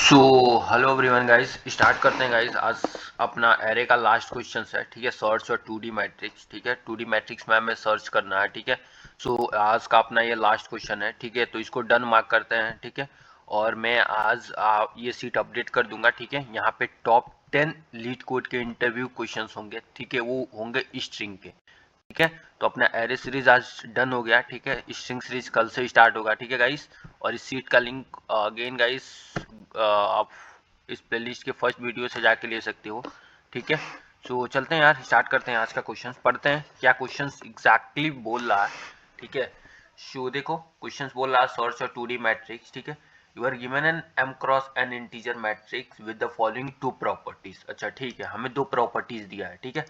So hello everyone guys, start करते हैं guys. आज अपना एरे का लास्ट क्वेश्चन है, ठीक है। सर्च और 2D मैट्रिक्स, ठीक है। 2D मैट्रिक्स में हमें सर्च करना है, ठीक है। सो आज का अपना ये लास्ट क्वेश्चन है, ठीक है। तो इसको डन मार्क करते हैं, ठीक है। और मैं आज ये सीट अपडेट कर दूंगा, ठीक है। यहाँ पे टॉप 10 लीड कोड के इंटरव्यू क्वेश्चन होंगे, ठीक है। वो होंगे स्ट्रिंग के, ठीक है। तो अपना एरे सीरीज आज डन हो गया, ठीक है। स्ट्रिंग सीरीज कल से स्टार्ट होगा, ठीक है गाइस। और इस सीट का लिंक अगेन गाइस आप इस प्लेलिस्ट के फर्स्ट वीडियो से जाके ले सकते हो, ठीक है। सो चलते हैं यार, स्टार्ट करते हैं। आज का क्वेश्चन पढ़ते हैं क्या क्वेश्चन एग्जैक्टली बोल रहा है, ठीक है। सो देखो क्वेश्चन बोल रहा है सर्च और 2D मैट्रिक्स, ठीक है। You are given an m cross n integer matrix with the following two properties. अच्छा ठीक है, हमें दो प्रॉपर्टीज दिया है, ठीक है।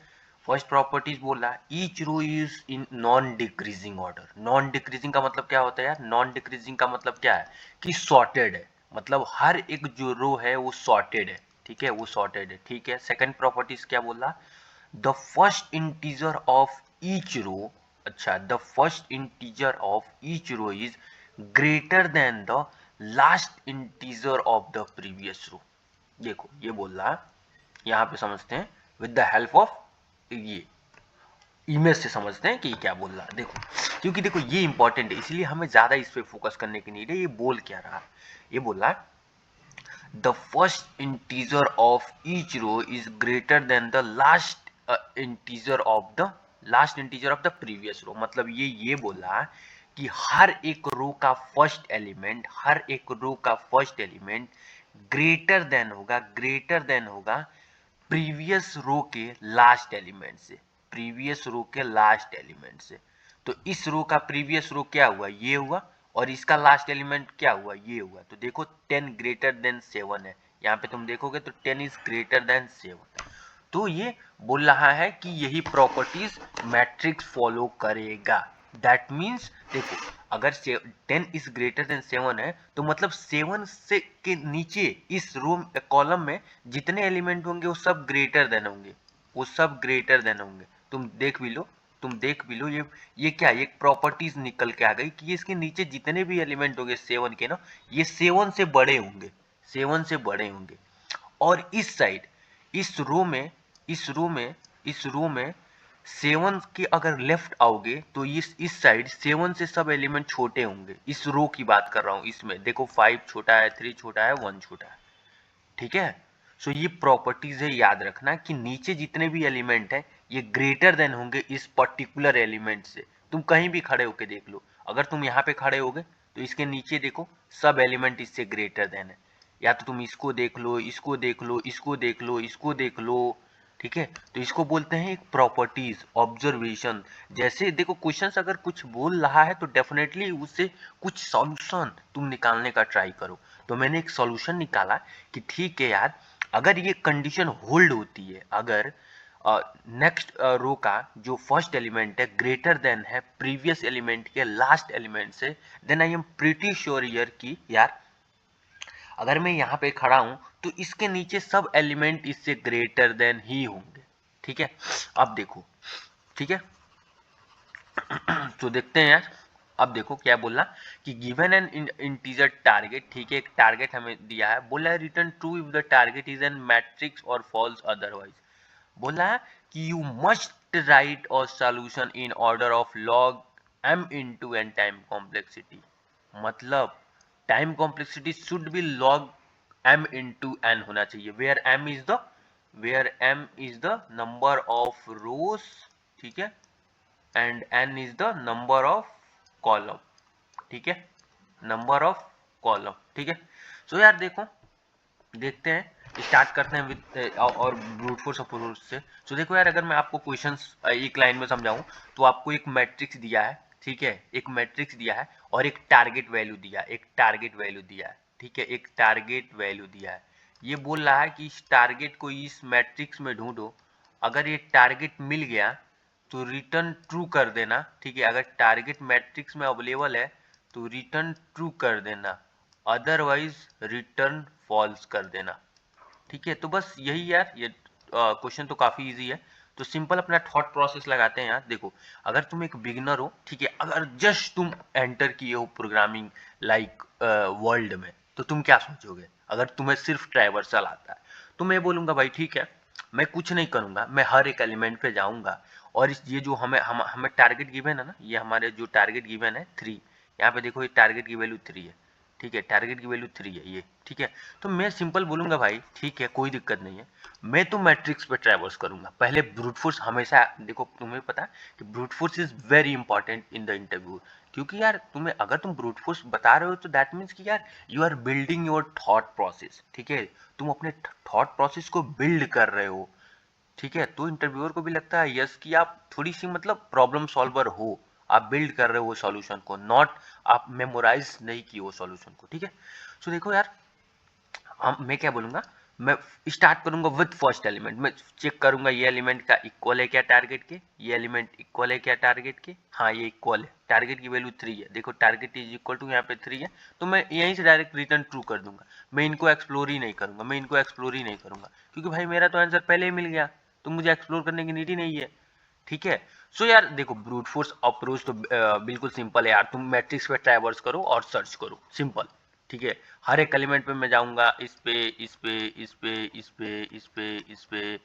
फर्स्ट प्रॉपर्टीज बोल रहा है each row is in non decreasing order. Non decreasing का मतलब क्या होता है यार? नॉन डिक्रीजिंग का मतलब क्या है कि सॉर्टेड है, मतलब हर एक जो रो है वो सॉर्टेड है, ठीक है। वो सॉर्टेड है, ठीक है। सेकंड प्रॉपर्टीज क्या बोल रहा? The first integer of each row, अच्छा, the first integer of each row is greater than the last integer of the previous row. देखो ये बोल रहा है, यहाँ पे समझते हैं विद द हेल्प ऑफ ये इमेज से समझते हैं कि क्या बोल रहा है। देखो क्योंकि देखो ये इंपॉर्टेंट है, इसलिए हमें ज्यादा इस पे फोकस करने की नीड है। ये बोल क्या रहा है? ये बोल रहा है the first integer of each row is greater than the last integer of the previous row. मतलब ये बोल रहा है कि हर एक रो का फर्स्ट एलिमेंट, हर एक रो का फर्स्ट एलिमेंट ग्रेटर देन होगा प्रीवियस रो के लास्ट एलिमेंट से, प्रीवियस रो के लास्ट एलिमेंट से। तो इस रो का प्रीवियस रो क्या हुआ? ये हुआ। और इसका लास्ट एलिमेंट क्या हुआ? ये हुआ। तो देखो 10 ग्रेटर देन 7 है, यहाँ पे तुम देखोगे तो 10 इज ग्रेटर देन 7। तो ये बोल रहा है कि यही प्रॉपर्टीज मैट्रिक्स फॉलो करेगा। दैट मीन्स देखो अगर 10 इज ग्रेटर देन 7 है तो मतलब 7 से के नीचे इस रो कॉलम में जितने एलिमेंट होंगे वो सब ग्रेटर देन होंगे, वो सब ग्रेटर देन होंगे। तुम देख भी लो ये क्या, एक प्रॉपर्टीज निकल के आ गई कि इसके नीचे जितने भी एलिमेंट होंगे 7 के ना, ये 7 से बड़े होंगे, 7 से बड़े होंगे। और इस साइड इस रो में इस रो में इस रो में 7 के अगर लेफ्ट आओगे तो इस साइड 7 से सब एलिमेंट छोटे होंगे। इस रो की बात कर रहा हूं, इसमें देखो 5 छोटा है, 3 छोटा है, 1 छोटा है, ठीक है। सो ये प्रॉपर्टीज है, याद रखना कि नीचे जितने भी एलिमेंट है ये ग्रेटर देन होंगे इस पर्टिकुलर एलिमेंट से। तुम कहीं भी खड़े होके देख लो, अगर तुम यहाँ पे खड़े होगे तो इसके नीचे देखो सब एलिमेंट इससे ग्रेटर देन है। या तो तुम इसको देख लो, इसको देख लो, इसको देख लो, इसको देख लो, ठीक है। तो इसको बोलते हैं एक प्रॉपर्टीज ऑब्जर्वेशन। जैसे देखो क्वेश्चंस अगर कुछ बोल रहा है तो डेफिनेटली उससे कुछ सॉल्यूशन तुम निकालने का ट्राई करो। तो मैंने एक सॉल्यूशन निकाला कि ठीक है यार, अगर ये कंडीशन होल्ड होती है, अगर नेक्स्ट रो का जो फर्स्ट एलिमेंट है ग्रेटर देन है प्रीवियस एलिमेंट के लास्ट एलिमेंट से, then I am pretty sure here कि यार अगर मैं यहाँ पे खड़ा हूं तो इसके नीचे सब एलिमेंट इससे ग्रेटर देन ही होंगे, ठीक है। अब देखो, ठीक है। तो देखते हैं यार, अब देखो क्या बोला कि गिवन एन इंटीजर टारगेट, ठीक है। एक टारगेट हमें दिया है, बोला है return true if the target is an matrix और फॉल्स अदरवाइज। बोला है कि यू मस्ट राइट और solution in order of log m into N time complexity. मतलब time complexity should be log m into N होना चाहिए, where m is the number of rows, ठीक है, and n is the number of column, ठीक है, number of column, ठीक है। सो यार देखो, देखते हैं, स्टार्ट करते हैं विद और ब्रूट फोर्स अप्रोच से। सो देखो यार, अगर मैं आपको क्वेश्चंस एक लाइन में समझाऊं तो आपको एक मैट्रिक्स दिया है, ठीक है, एक मैट्रिक्स दिया है और एक टारगेट वैल्यू दिया है, एक टारगेट वैल्यू दिया है, ठीक है, एक टारगेट वैल्यू दिया है। ये बोल रहा है कि इस टारगेट को इस मैट्रिक्स में ढूंढो, अगर ये टारगेट मिल गया तो रिटर्न ट्रू कर देना, ठीक है। अगर टारगेट मैट्रिक्स में अवेलेबल है तो रिटर्न ट्रू कर देना, अदरवाइज रिटर्न फॉल्स कर देना, ठीक है। तो बस यही यार, ये क्वेश्चन तो काफी इजी है। तो सिंपल अपना थॉट प्रोसेस लगाते हैं यार। देखो अगर तुम एक बिगनर हो, ठीक है, अगर जस्ट तुम एंटर किए हो प्रोग्रामिंग लाइक वर्ल्ड में, तो तुम क्या सोचोगे? अगर तुम्हें सिर्फ ट्राइवर्सल आता है तो मैं बोलूँगा भाई ठीक है, मैं कुछ नहीं करूँगा, मैं हर एक एलिमेंट पे जाऊँगा और ये जो हमें टारगेट गिवन है ना, ये हमारे जो टारगेट गिवन है 3, यहाँ पे देखो ये टारगेट की वैल्यू 3 है, ठीक है, टारगेट की वैल्यू 3 है ये, ठीक है। तो मैं सिंपल बोलूँगा भाई ठीक है, कोई दिक्कत नहीं है, मैं तो मैट्रिक्स पे ट्रैवर्स करूँगा। पहले ब्रूट फोर्स हमेशा, देखो तुम्हें पता है कि brute force is very important in the interview, क्योंकि यार तुम्हें अगर तुम ब्रूट फोर्स बता रहे हो तो दैट मीन्स कि यार you are building your thought process, ठीक है, तुम अपने थॉट प्रोसेस को बिल्ड कर रहे हो, ठीक है। तो इंटरव्यूअर को भी लगता है यस कि आप थोड़ी सी मतलब प्रॉब्लम सॉल्वर हो, आप बिल्ड कर रहे हो वो सॉल्यूशन को, नॉट आप मेमोराइज नहीं किए वो सॉल्यूशन को, ठीक है। सो देखो यार, मैं क्या बोलूंगा, मैं स्टार्ट करूंगा विद फर्स्ट एलिमेंट, मैं चेक करूंगा ये एलिमेंट का इक्वल है क्या टारगेट के, ये एलिमेंट इक्वल है क्या टारगेट के, हाँ ये इक्वल है, टारगेट की वैल्यू 3 है, देखो टारगेट इज इक्वल टू यहाँ पे 3 है, तो मैं यहीं से डायरेक्ट रिटर्न ट्रू कर दूंगा, मैं इनको एक्सप्लोर ही नहीं करूंगा, मैं इनको एक्सप्लोर ही नहीं करूंगा, क्योंकि भाई मेरा तो आंसर पहले ही मिल गया, तो मुझे एक्सप्लोर करने की नीड ही नहीं है, ठीक है। सो यार देखो ब्रूट फोर्स अप्रोच तो बिल्कुल सिंपल है यार, तुम मैट्रिक्स पे ट्रैवर्स करो और सर्च करो, सिंपल, ठीक है। हर एक एलिमेंट पे मैं जाऊंगा, इस पे इस पे इस पे इस पे इस पे इस पे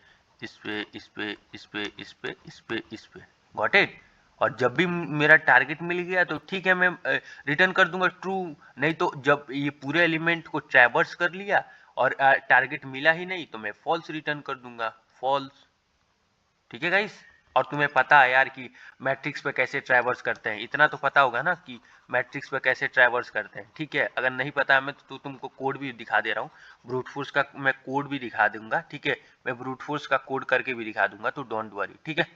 इस पे इस पे इस पे इस पे इस पे इस पे, गॉट इट। और जब भी मेरा टारगेट मिल गया तो ठीक है, मैं रिटर्न कर दूंगा ट्रू, नहीं तो जब ये पूरे एलिमेंट को ट्रैवर्स कर लिया और टारगेट मिला ही नहीं तो मैं फॉल्स रिटर्न कर दूंगा, फॉल्स, ठीक है गाइस। और तुम्हें पता है यार कि मैट्रिक्स पे कैसे ट्रैवर्स करते हैं, इतना तो पता होगा ना कि मैट्रिक्स पे कैसे ट्रैवर्स करते हैं, ठीक है। अगर नहीं पता है मैं तो तुमको कोड भी दिखा दे रहा हूँ, ब्रूट फोर्स का मैं कोड भी दिखा दूंगा, ठीक है, मैं ब्रूट फोर्स का कोड करके भी दिखा दूंगा, तो डोंट वरी, ठीक है,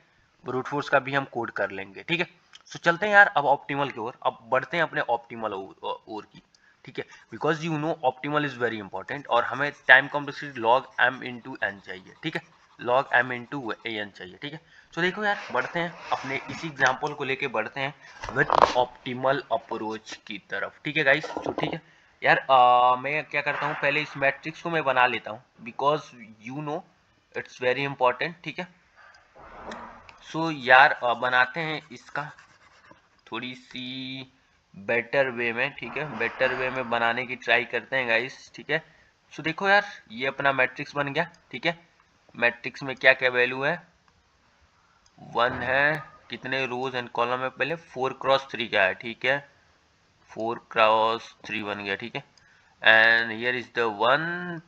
ब्रूट फोर्स का भी हम कोड कर लेंगे, ठीक है। सो चलते हैं यार अब ऑप्टिमल की ओर, अब बढ़ते हैं अपने ऑप्टिमल ओर की, ठीक है, because you know optimal is very important और हमें time complexity log M into N चाहिए, ठीक है, log M into a N चाहिए, ठीक है। तो देखो यार बढ़ते हैं अपने इसी एग्जाम्पल को लेके बढ़ते हैं विद ऑप्टिमल अप्रोच की तरफ, ठीक है गाइस। तो ठीक है यार, मैं क्या करता हूँ, पहले इस मैट्रिक्स को मैं बना लेता हूँ because you no it's very important, ठीक है। सो यार बनाते हैं इसका थोड़ी सी बेटर वे में, ठीक है, बेटर वे में बनाने की ट्राई करते हैं गाइस, ठीक है। सो देखो यार ये अपना मैट्रिक्स बन गया, ठीक है। मैट्रिक्स में क्या क्या वैल्यू है, 1 है, कितने रोज एंड कॉलम है, पहले 4x3 का है, ठीक है, 4x3 बन गया, ठीक है। And here is the 1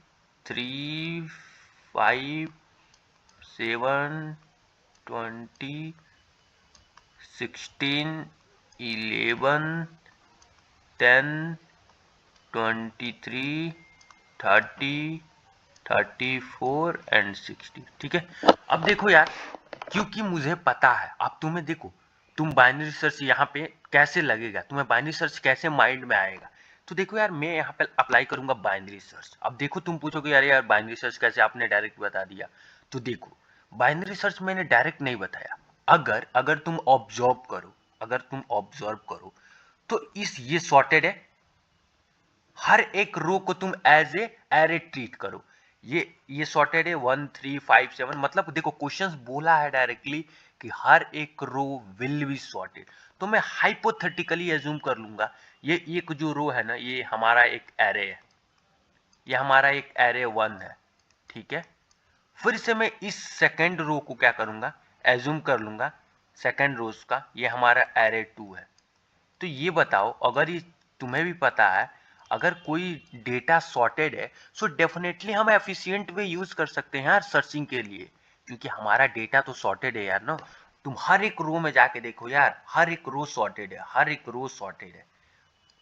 3 5 7 20 16 11 10 23 30 34 and 60, ठीक है। अब देखो यार, क्योंकि मुझे पता है, अब तुम्हें देखो, तुम बाइनरी सर्च यहाँ पे कैसे लगेगा, तुम्हें बाइनरी सर्च कैसे माइंड में आएगा, तो देखो यार मैं यहाँ पे अप्लाई करूंगा बाइनरी सर्च। अब देखो तुम पूछोगे यार यार बाइनरी सर्च कैसे, आपने डायरेक्ट बता दिया, तो देखो बाइनरी सर्च मैंने डायरेक्ट नहीं बताया, अगर अगर तुम ऑब्जर्व करो, अगर तुम ऑब्जर्व करो तो इस ये सॉर्टेड है, हर एक रो को तुम एज ए एरे ट्रीट करो, ये सॉर्टेड है 1 3 5 7, मतलब देखो क्वेश्चंस बोला है डायरेक्टली कि हर एक रो विल बी सॉर्टेड, तो मैं हाइपोथेटिकली एज्यूम कर लूंगा ये एक जो रो है ना ये हमारा एक एरे है, ये हमारा एक एरे 1 है, ठीक है। फिर से मैं इस सेकेंड रो को क्या करूंगा, एज्यूम कर लूंगा सेकेंड रोज का ये हमारा एरे 2 है। तो ये बताओ, अगर ये तुम्हें भी पता है अगर कोई डेटा सॉर्टेड है सो डेफिनेटली हम एफिशिएंट वे यूज कर सकते हैं यार सर्चिंग के लिए, क्योंकि हमारा डेटा तो सॉर्टेड है यार ना। तुम हर एक रो में जाके देखो यार, हर एक रो सॉर्टेड है, हर एक रो सॉर्टेड है,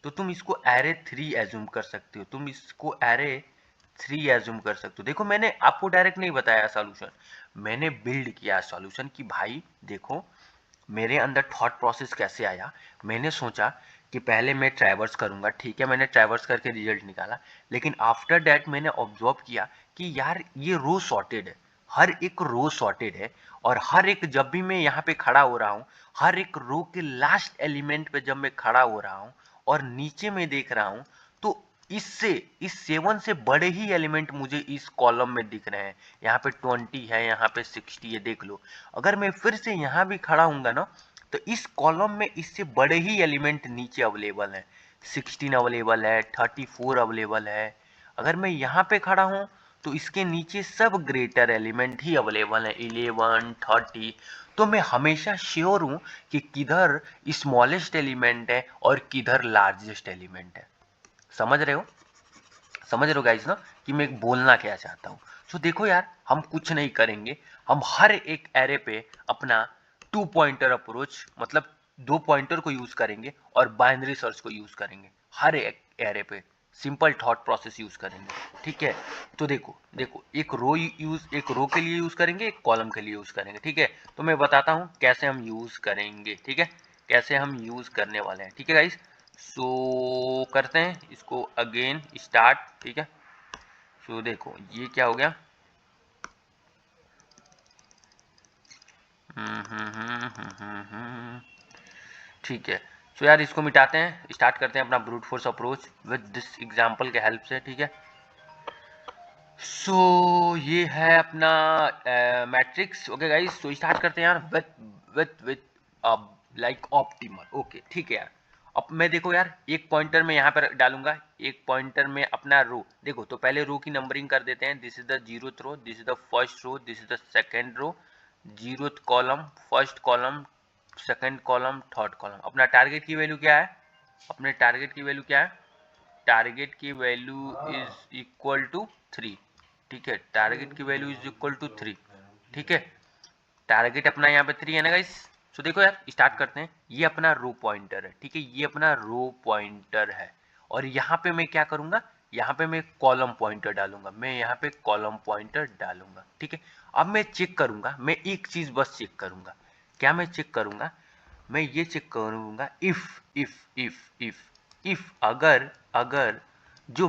तो तुम इसको एरे 3 एज्यूम कर सकते हो, तुम इसको एरे 3 एज्यूम कर सकते हो। देखो मैंने आपको डायरेक्ट नहीं बताया सॉल्यूशन, मैंने बिल्ड किया सॉल्यूशन कि भाई देखो मेरे अंदर थॉट प्रोसेस कैसे आया, मैंने सोचा कि पहले मैं ट्रैवर्स करूंगा, ठीक है, मैंने ट्रैवर्स करके रिजल्ट निकाला, लेकिन आफ्टर दैट मैंने ऑब्जर्व किया कि यार ये रो सॉर्टेड है, हर एक रो सॉर्टेड है, और हर एक जब भी मैं यहाँ पे खड़ा हो रहा हूँ, हर एक रो के लास्ट एलिमेंट पे जब मैं खड़ा हो रहा हूँ और नीचे में देख रहा हूँ तो इससे इस 7 से बड़े ही एलिमेंट मुझे इस कॉलम में दिख रहे हैं, यहाँ पे 20 है, यहाँ पे 60 है, देख लो। अगर मैं फिर से यहाँ भी खड़ा हूँगा ना तो इस कॉलम में इससे बड़े ही एलिमेंट नीचे अवेलेबल हैं, 16 अवेलेबल है, 34 अवेलेबल है। अगर मैं यहाँ पे खड़ा हूँ तो इसके नीचे सब ग्रेटर एलिमेंट ही अवेलेबल है, 11, 30। तो मैं हमेशा श्योर हूँ कि किधर स्मॉलेस्ट एलिमेंट है और किधर लार्जेस्ट एलिमेंट है। समझ रहे हो? समझ रहे हो गाइस ना कि मैं बोलना क्या चाहता हूँ? तो देखो यार, हम कुछ नहीं करेंगे, हम हर एक एरे पे अपना 2 पॉइंटर अप्रोच, मतलब 2 पॉइंटर को यूज करेंगे और बाइनरी सर्च को यूज करेंगे हर एक एरे पे। सिंपल थॉट प्रोसेस यूज करेंगे, ठीक है? तो देखो देखो, एक रो के लिए यूज करेंगे, एक कॉलम के लिए यूज करेंगे, ठीक है? तो मैं बताता हूँ कैसे हम यूज करेंगे, ठीक है? कैसे हम यूज करने वाले हैं, ठीक है गाइस? सो करते हैं इसको अगेन स्टार्ट, ठीक है? सो देखो ये क्या हो गया, ठीक है। सो यार इसको मिटाते हैं, स्टार्ट करते हैं अपना brute force approach with this example के हेल्प से, ठीक है? सो ये है अपना matrix, okay guys? So start करते हैं यार विद लाइक ऑप्टिमल, ओके ठीक है यार। अब मैं देखो यार, एक पॉइंटर में यहाँ पर डालूंगा, एक पॉइंटर में अपना रो। देखो तो पहले रो की नंबरिंग कर देते हैं। This is the 0th row, this is the first row, this is the second row, 0th column, first column, second column, third column. अपना टारगेट की वैल्यू क्या है? अपने टारगेट की वैल्यू क्या है? टारगेट की वैल्यू इज इक्वल टू 3, ठीक है? टारगेट की वैल्यू इज इक्वल टू 3, ठीक है? टारगेट अपना यहाँ पे 3 है ना गाइस? सो देखो यार स्टार्ट करते हैं। ये अपना रो पॉइंटर है, ठीक है? ये अपना रो पॉइंटर है और यहाँ पे मैं क्या करूंगा, यहाँ पे मैं कॉलम पॉइंटर डालूंगा, मैं यहाँ पे कॉलम पॉइंटर डालूंगा, ठीक है? अब मैं चेक करूंगा, मैं एक चीज बस चेक करूंगा। क्या मैं चेक करूंगा? मैं ये चेक करूंगा इफ अगर अगर जो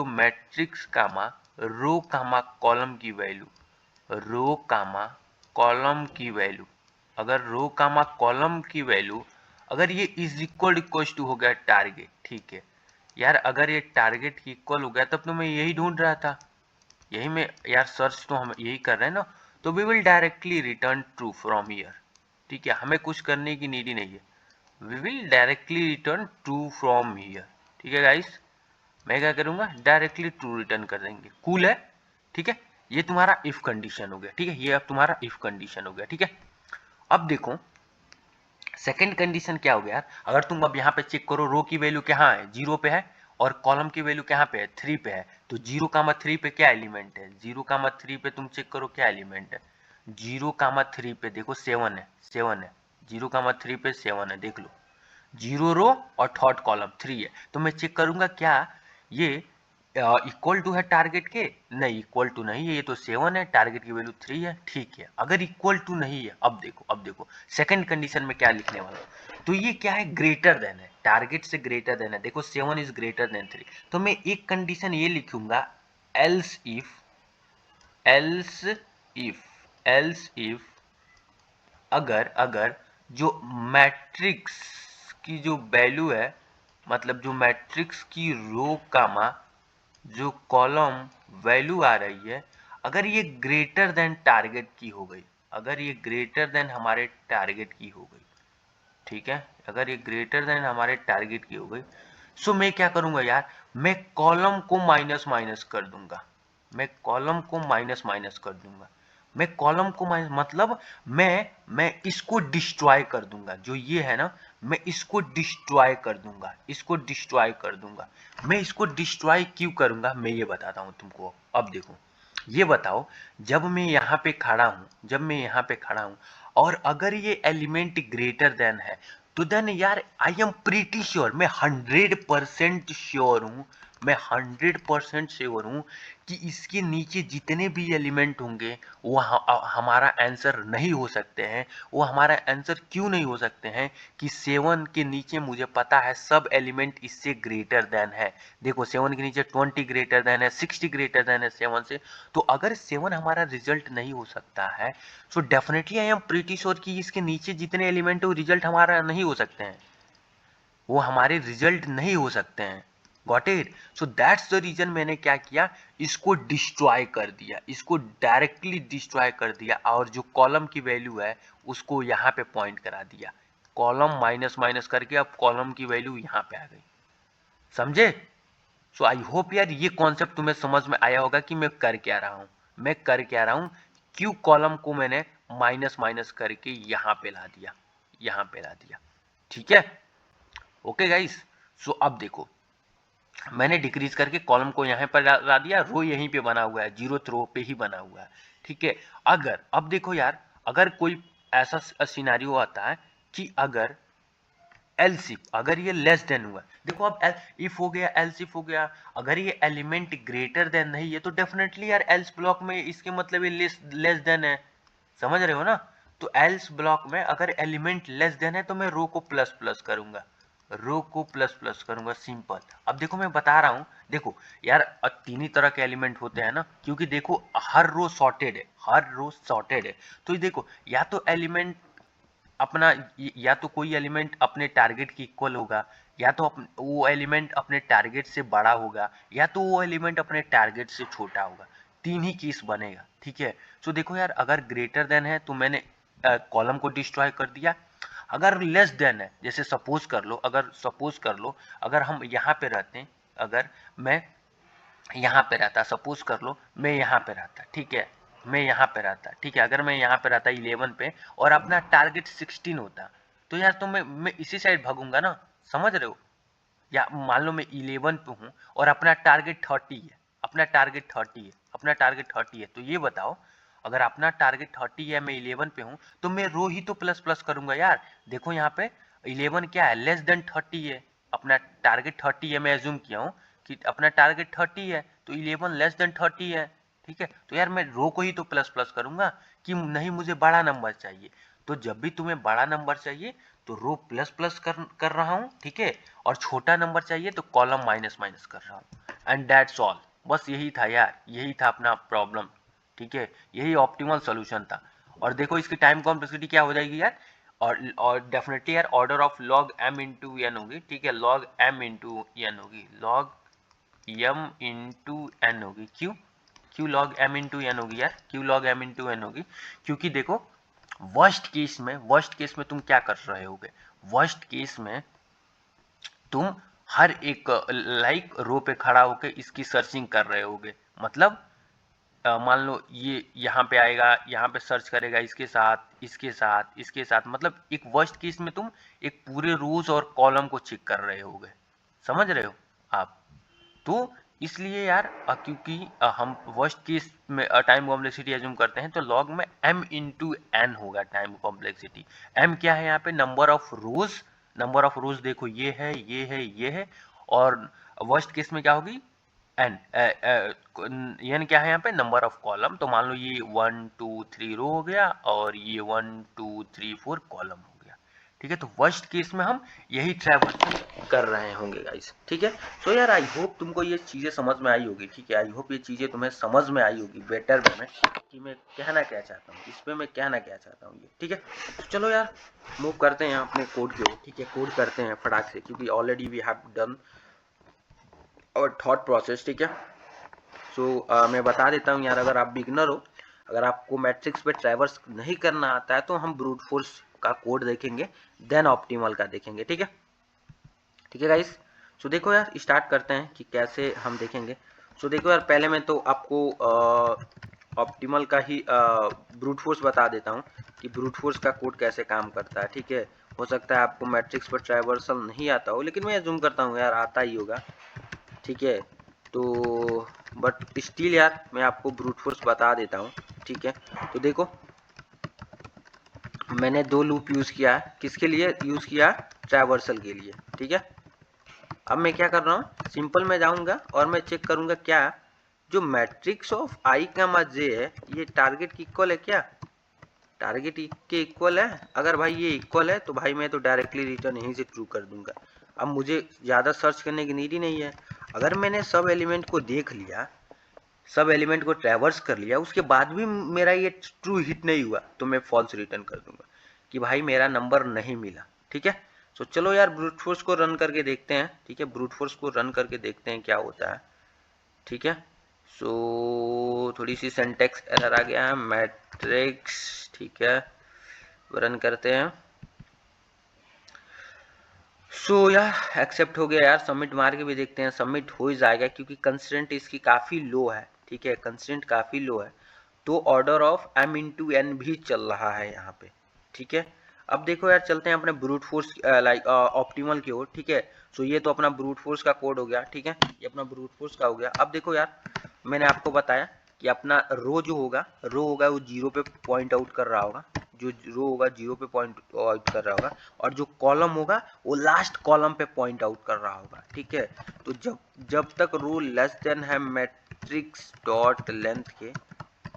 मैट्रिक्स कामा रो कामा कॉलम की वैल्यू, रो कामा कॉलम की वैल्यू, अगर रो कामा कॉलम की वैल्यू, अगर ये इज इक्वल टू हो गया टारगेट, ठीक है यार? अगर ये टारगेट की इक्वल हो गया तब तो मैं यही ढूंढ रहा था, यही में यार सर्च तो हम यही कर रहे हैं ना। तो we will directly return true from here, ठीक है? हमें कुछ करने की नीड ही नहीं है, we will directly return true from here, ठीक है गाइस? मैं क्या करूंगा, डायरेक्टली ट्रू रिटर्न कर देंगे, कूल है, ठीक है? ये तुम्हारा इफ कंडीशन हो गया, ठीक है? ये अब तुम्हारा इफ कंडीशन हो गया, ठीक है? अब देखो सेकंड कंडीशन क्या हो गया, अगर तुम अब यहाँ पे चेक करो, रो की वैल्यू कहाँ है? 0 पे है और कॉलम की वैल्यू कहाँ पे है? 3 पे है। तो 0, 3 पे क्या एलिमेंट है? 0, 3 पे तुम चेक करो क्या एलिमेंट है? 0, 3 पे देखो 7 है, 7 है। 0, 3 पे 7 है, देख लो। 0 रो और थर्ड कॉलम 3 है। तो मैं चेक करूंगा क्या ये इक्वल टू है टारगेट के? नहीं, इक्वल टू नहीं है, ये तो 7 है, टारगेट की वैल्यू 3 है, ठीक है? अगर इक्वल टू नहीं है, अब देखो सेकंड कंडीशन में क्या लिखने वाला हूं। तो ये क्या है? ग्रेटर देन है, टारगेट से ग्रेटर देन है। देखो 7 इज ग्रेटर देन 3, तो मैं एक कंडीशन ये लिखूंगा, एल्स इफ एल्स इफ अगर अगर जो मैट्रिक्स की जो वैल्यू है, मतलब जो मैट्रिक्स की रो कामा जो कॉलम वैल्यू आ रही है, अगर ये ग्रेटर देन टारगेट की हो गई, अगर ये ग्रेटर देन हमारे टारगेट की हो गई, ठीक है? अगर ये ग्रेटर देन हमारे टारगेट की हो गई, सो मैं क्या करूंगा यार, मैं कॉलम को माइनस माइनस कर दूंगा, मैं कॉलम को माइनस माइनस कर दूंगा। मैं कॉलम को माइनस मतलब मैं इसको डिस्ट्रॉय कर दूंगा, जो ये है ना, मैं इसको डिस्ट्रॉय कर दूंगा, इसको डिस्ट्रॉय कर दूंगा। मैं इसको डिस्ट्रॉय क्यों करूंगा, मैं ये बताता हूं तुमको। अब देखो, ये बताओ, जब मैं यहाँ पे खड़ा हूं, जब मैं यहाँ पे खड़ा हूं और अगर ये एलिमेंट ग्रेटर देन है, तो देन यार आई एम प्रीटी श्योर, मैं 100% श्योर हूं, मैं 100% श्योर हूं कि इसके नीचे जितने भी एलिमेंट होंगे वो हमारा आंसर नहीं हो सकते हैं। वो हमारा आंसर क्यों नहीं हो सकते हैं? कि 7 के नीचे मुझे पता है सब एलिमेंट इससे ग्रेटर देन है। देखो 7 के नीचे 20 ग्रेटर देन है, 60 ग्रेटर देन है 7 से। तो अगर 7 हमारा रिजल्ट नहीं हो सकता है, so definitely I am pretty sure कि इसके नीचे जितने एलिमेंट है वो रिजल्ट हमारा नहीं हो सकते हैं, वो हमारे रिजल्ट नहीं हो सकते हैं। Got it? So that's the reason मैंने क्या किया, इसको डिस्ट्रॉय कर दिया, इसको डायरेक्टली डिस्ट्रॉय कर दिया और जो कॉलम की वैल्यू है उसको यहाँ पे पॉइंट करा दिया। कॉलम माइनस माइनस करके अब कॉलम की वैल्यू यहाँ पे आ गई, समझे? सो आई होप यार ये कॉन्सेप्ट तुम्हें समझ में आया होगा कि मैं कर क्या रहा हूँ। मैं कर क्या रहा हूँ, क्यू कॉलम को मैंने माइनस माइनस करके यहाँ पे ला दिया, यहाँ पे ला दिया, ठीक है? ओके गाइस, सो अब देखो मैंने डिक्रीज करके कॉलम को यहाँ पर ला दिया, रो यहीं पे बना हुआ है, 0th रो पे ही बना हुआ है, ठीक है? अगर अब देखो यार, अगर कोई ऐसा सिनारियो आता है कि अगर एल्स इफ, अगर ये लेस देन हुआ, देखो अब इफ हो गया, एल्स इफ हो गया, अगर ये एलिमेंट ग्रेटर देन नहीं है तो डेफिनेटली यार एल्स ब्लॉक में इसके मतलब ये लेस देन है, समझ रहे हो ना? तो एल्स ब्लॉक में अगर एलिमेंट लेस देन है तो मैं रो को प्लस प्लस करूंगा, रो को प्लस प्लस करूंगा, सिंपल। अब देखो मैं बता रहा हूं, देखो यार तीन ही तरह के एलिमेंट होते हैं ना, क्योंकि देखो हर रो सॉर्टेड है, हर रो सॉर्टेड है, तो ये देखो या तो एलिमेंट अपना, या तो कोई एलिमेंट अपने टारगेट की इक्वल होगा, या तो वो एलिमेंट अपने टारगेट से बड़ा होगा, या तो वो एलिमेंट अपने टारगेट से छोटा होगा, तीन ही केस बनेगा, ठीक है? तो देखो यार अगर ग्रेटर देन है तो मैंने कॉलम को डिस्ट्रॉय कर दिया, अगर लेस देन है, जैसे सपोज कर लो, अगर हम यहाँ पे रहते हैं, अगर मैं यहाँ पे रहता, सपोज कर लो मैं यहाँ पे रहता, ठीक है? मैं यहाँ पे रहता, ठीक है? अगर मैं यहाँ पे रहता 11 पे और अपना टारगेट 16 होता, तो यार तो मैं इसी साइड भागूंगा ना, समझ रहे हो? या मान लो मैं 11 पे हूँ और अपना टारगेट 30 है, अपना टारगेट 30 है, तो ये बताओ अगर अपना टारगेट 30 है, मैं 11 पे हूँ, तो मैं रो ही तो प्लस प्लस करूंगा यार। देखो यहाँ पे 11 क्या है, लेस देन 30 है, अपना टारगेट 30 है, मैं एज्यूम किया हूँ कि अपना टारगेट 30 है, तो 11 लेस देन 30 है, ठीक है? तो यार मैं रो को ही तो प्लस प्लस करूंगा कि नहीं मुझे बड़ा नंबर चाहिए। तो जब भी तुम्हें बड़ा नंबर चाहिए तो रो प्लस प्लस कर रहा हूँ, ठीक है? और छोटा नंबर चाहिए तो कॉलम माइनस माइनस कर रहा हूँ, एंड दैट्स ऑल। बस यही था यार, यही था अपना प्रॉब्लम, ठीक है? यही ऑप्टिमल सोल्यूशन था। और देखो इसकी टाइम कॉम्प्लेक्सिटी क्या हो जाएगी यार, और डेफिनेटली यार order of log m into N होगी, ठीक है? लॉग m इंटू एन होगी, लॉग m इंटू एन होगी। क्यों लॉग m इंटू एन होगी यार, क्यों लॉग m इंटू एन होगी? क्योंकि देखो वर्स्ट केस में तुम क्या कर रहे होगे, वर्स्ट केस में तुम हर एक लाइक रो पे खड़ा होकर इसकी सर्चिंग कर रहे होगे, मतलब मान लो ये यहाँ पे आएगा, यहाँ पे सर्च करेगा इसके साथ इसके साथ इसके साथ, मतलब एक वर्स्ट केस में तुम एक पूरे रोज और कॉलम को चेक कर रहे होगे, समझ रहे हो आप? तो इसलिए यार क्योंकि हम वर्स्ट केस में टाइम कॉम्प्लेक्सिटी एज्यूम करते हैं, तो लॉग में m इंटू एन होगा टाइम कॉम्प्लेक्सिटी। m क्या है यहाँ पे, नंबर ऑफ रोज देखो ये है ये है ये है, और वर्स्ट केस में क्या होगी, एन एन क्या है यहाँ पे, नंबर ऑफ कॉलम। तो मान लो ये 1 2 3 रो हो गया और ये 1 2 3 4 कॉलम हो गया, ठीक है? तो वर्स्ट केस में हम यही ट्रैवर्सल कर रहे होंगे गाइस, ठीक है? तो यार आई होप तुमको ये चीजें समझ में आई होगी, ठीक है? आई होप ये चीजें तुम्हें समझ में आई होगी बेटर वे में कि मैं कहना क्या चाहता हूँ, इस पे मैं कहना क्या चाहता हूँ ये, ठीक है? तो चलो यार मूव करते हैं अपने कोड की ओर, ठीक है? कोड करते हैं फटाक से, क्योंकि ऑलरेडी वी हैव डन और थॉट प्रोसेस, ठीक है? सो मैं बता देता हूँ यार, अगर आप बिगनर हो, अगर आपको मैट्रिक्स पे ट्रैवर्स नहीं करना आता है, तो हम ब्रूट फोर्स का कोड देखेंगे, देन ऑप्टिमल का देखेंगे, ठीक है? ठीक है गाइस, सो देखो यार स्टार्ट करते हैं कि कैसे हम देखेंगे। सो देखो यार पहले मैं तो आपको ऑप्टिमल का ही ब्रूट फोर्स बता देता हूँ कि ब्रूट फोर्स का कोड कैसे काम करता है, ठीक है? हो सकता है आपको मैट्रिक्स पर ट्रैवर्सल नहीं आता हो, लेकिन मैं एज्यूम करता हूँ यार आता ही होगा, ठीक है? तो बट स्टिल यार मैं आपको ब्रूट फोर्स बता देता हूँ, ठीक है? तो देखो मैंने दो लूप यूज किया है, किसके लिए यूज किया, ट्रैवर्सल के लिए, ठीक है? अब मैं क्या कर रहा हूँ, सिंपल में जाऊंगा और मैं चेक करूंगा क्या जो मैट्रिक्स ऑफ आई का जे है ये टारगेट की इक्वल है क्या, टारगेट के इक्वल है। अगर भाई ये इक्वल है तो भाई मैं तो डायरेक्टली रिटर्न यहीं से ट्रू कर दूंगा, अब मुझे ज़्यादा सर्च करने की नीड ही नहीं है। अगर मैंने सब एलिमेंट को देख लिया, सब एलिमेंट को ट्रैवर्स कर लिया, उसके बाद भी मेरा ये ट्रू हिट नहीं हुआ, तो मैं फॉल्स रिटर्न कर दूंगा कि भाई मेरा नंबर नहीं मिला, ठीक है? तो चलो यार ब्रूट फोर्स को रन करके देखते हैं, ठीक है? ब्रूट फोर्स को रन करके देखते हैं क्या होता है, ठीक है? सो थोड़ी सी सिंटैक्स एरर आ गया है, मैट्रिक्स, ठीक है? रन करते हैं, सो यार एक्सेप्ट हो गया यार, सबमिट मार के भी देखते हैं, सबमिट हो ही जाएगा क्योंकि कंस्ट्रेंट इसकी काफ़ी लो है, ठीक है, कंस्ट्रेंट काफ़ी लो है, तो ऑर्डर ऑफ m/n भी चल रहा है यहाँ पे, ठीक है। अब देखो यार चलते हैं अपने ब्रूट फोर्स लाइक ऑप्टिमल की ओर, ठीक है। सो ये तो अपना ब्रूट फोर्स का कोड हो गया, ठीक है, ये अपना ब्रूट फोर्स का हो गया। अब देखो यार मैंने आपको बताया कि अपना रो जो होगा, रो होगा वो 0 पे पॉइंट आउट कर रहा होगा, जो रो होगा 0 पे पॉइंट आउट कर रहा होगा, और जो कॉलम होगा वो लास्ट कॉलम पे पॉइंट आउट कर रहा होगा, ठीक है। तो जब जब तक रो लेस देन है मैट्रिक्स डॉट लेंथ के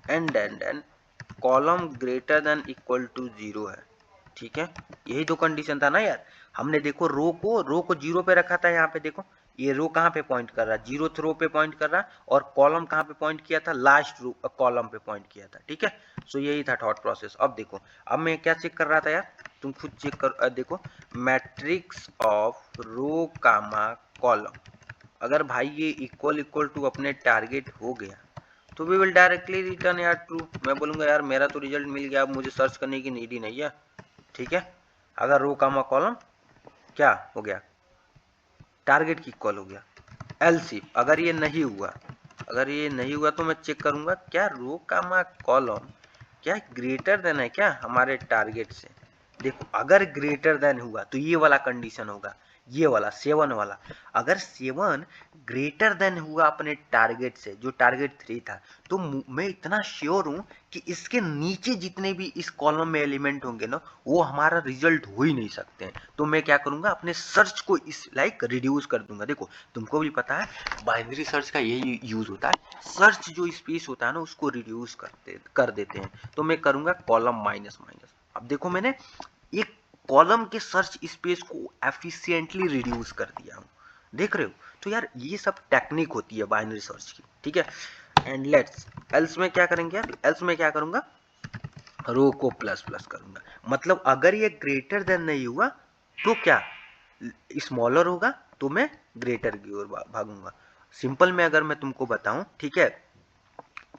and column greater than equal to 0 है, ठीक है। यही तो कंडीशन था ना यार, हमने देखो रो को 0 पे रखा था, यहाँ पे देखो ये रो कहाँ पे पॉइंट कर रहा है, 0th रो पे पॉइंट कर रहा है, और कॉलम कहाँ पे पॉइंट किया था, लास्ट रो कॉलम पे पॉइंट किया था, ठीक है। सो यही था थॉट प्रोसेस। अब देखो, अब मैं क्या चेक कर रहा था यार, तुम खुद चेक कर, देखो matrix of row comma column, अगर भाई ये इक्वल टू अपने टारगेट हो गया तो वी विल डायरेक्टली रिटर्न यार ट्रू। मैं बोलूंगा यार मेरा तो रिजल्ट मिल गया, अब मुझे सर्च करने की नीड ही नहीं है, ठीक है। अगर रो कामा कॉलम क्या हो गया, टारगेट की इक्वल हो गया। एल्स अगर ये नहीं हुआ, अगर ये नहीं हुआ तो मैं चेक करूंगा क्या रो कामा कॉलम क्या ग्रेटर देन है क्या हमारे टारगेट से। देखो अगर ग्रेटर देन हुआ तो ये वाला कंडीशन होगा, ये वाला 7 वाला। अगर 7 ग्रेटर देन हुआ अपने टारगेट से, जो टारगेट 3 था, तो मैं इतना श्योर हूं कि इसके नीचे जितने भी इस कॉलम में एलिमेंट होंगे ना, वो हमारा रिजल्ट हो ही नहीं सकते हैं। तो मैं क्या करूंगा, अपने सर्च को इस लाइक रिड्यूस कर दूंगा। देखो तुमको भी पता है बाइनरी सर्च का यही यूज होता है, सर्च जो स्पेस होता है ना उसको रिड्यूस कर देते हैं। तो मैं करूंगा कॉलम माइनस माइनस। अब देखो मैंने एक कॉलम के सर्च स्पेस को एफिशिएंटली रिड्यूस कर दिया हूँ, देख रहे हो। तो यार ये सब टेक्निक होती है बाइनरी सर्च की, ठीक है। एंड लेट्स एल्स में क्या करेंगे यार, एल्स में क्या करूंगा, रो को प्लस प्लस करूंगा, मतलब अगर ये ग्रेटर देन नहीं हुआ तो क्या स्मॉलर होगा, तो मैं ग्रेटर की ओर भागूंगा। सिंपल में अगर मैं तुमको बताऊं, ठीक है,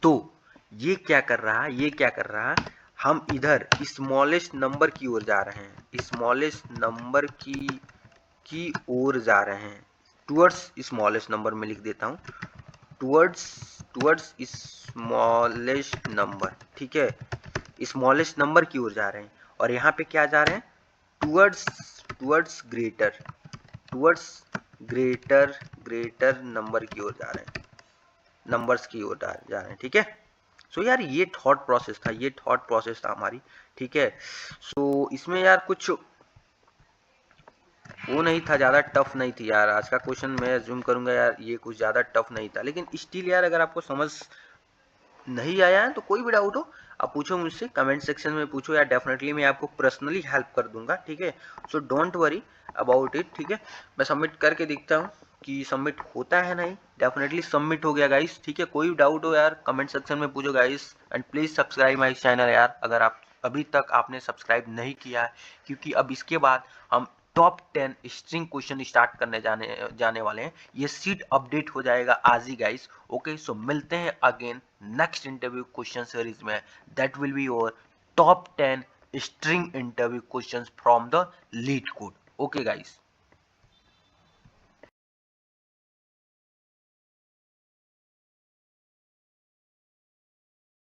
तो ये क्या कर रहा है, ये क्या कर रहा है, हम इधर स्मॉलेस्ट नंबर की ओर जा रहे हैं, स्मॉलेस्ट नंबर की ओर जा रहे हैं, टुवर्ड्स स्मॉलेस्ट नंबर में लिख देता हूँ, टुवर्ड्स टुवर्ड्स स्मॉलेस्ट नंबर, ठीक है, स्मॉलेस्ट नंबर की ओर जा रहे हैं। और यहाँ पे क्या जा रहे हैं, towards towards greater towards greater greater number की ओर जा रहे हैं, नंबर्स की ओर जा रहे हैं, ठीक है। सो यार ये थॉट प्रोसेस था, ये थॉट प्रोसेस था हमारी, ठीक है। सो इसमें यार कुछ वो नहीं था, ज़्यादा टफ नहीं थी यार। आज का क्वेश्चन मैं अज्यूम करूंगा यार ये कुछ ज़्यादा टफ नहीं था, लेकिन स्टिल यार अगर आपको समझ नहीं आया है तो कोई भी डाउट हो आप पूछो मुझसे, कमेंट सेक्शन में पूछो यार, डेफिनेटली मैं आपको पर्सनली हेल्प कर दूंगा, ठीक है। So don't worry about it, ठीक है। मैं सबमिट करके देखता हूँ कि सबमिट होता है नहीं, डेफिनेटली सबमिट हो गया गाइस, ठीक है। कोई डाउट हो यार कमेंट सेक्शन में पूछो guys, and please subscribe my channel यार, अगर आप अभी तक आपने सब्सक्राइब नहीं किया है, क्योंकि अब इसके बाद हम टॉप 10 स्ट्रिंग क्वेश्चन स्टार्ट करने जाने वाले हैं। ये सीट अपडेट हो जाएगा आज ही गाइस, ओके। सो मिलते हैं again next interview question series में, that will be your top 10 string interview questions from the LeetCode, okay guys.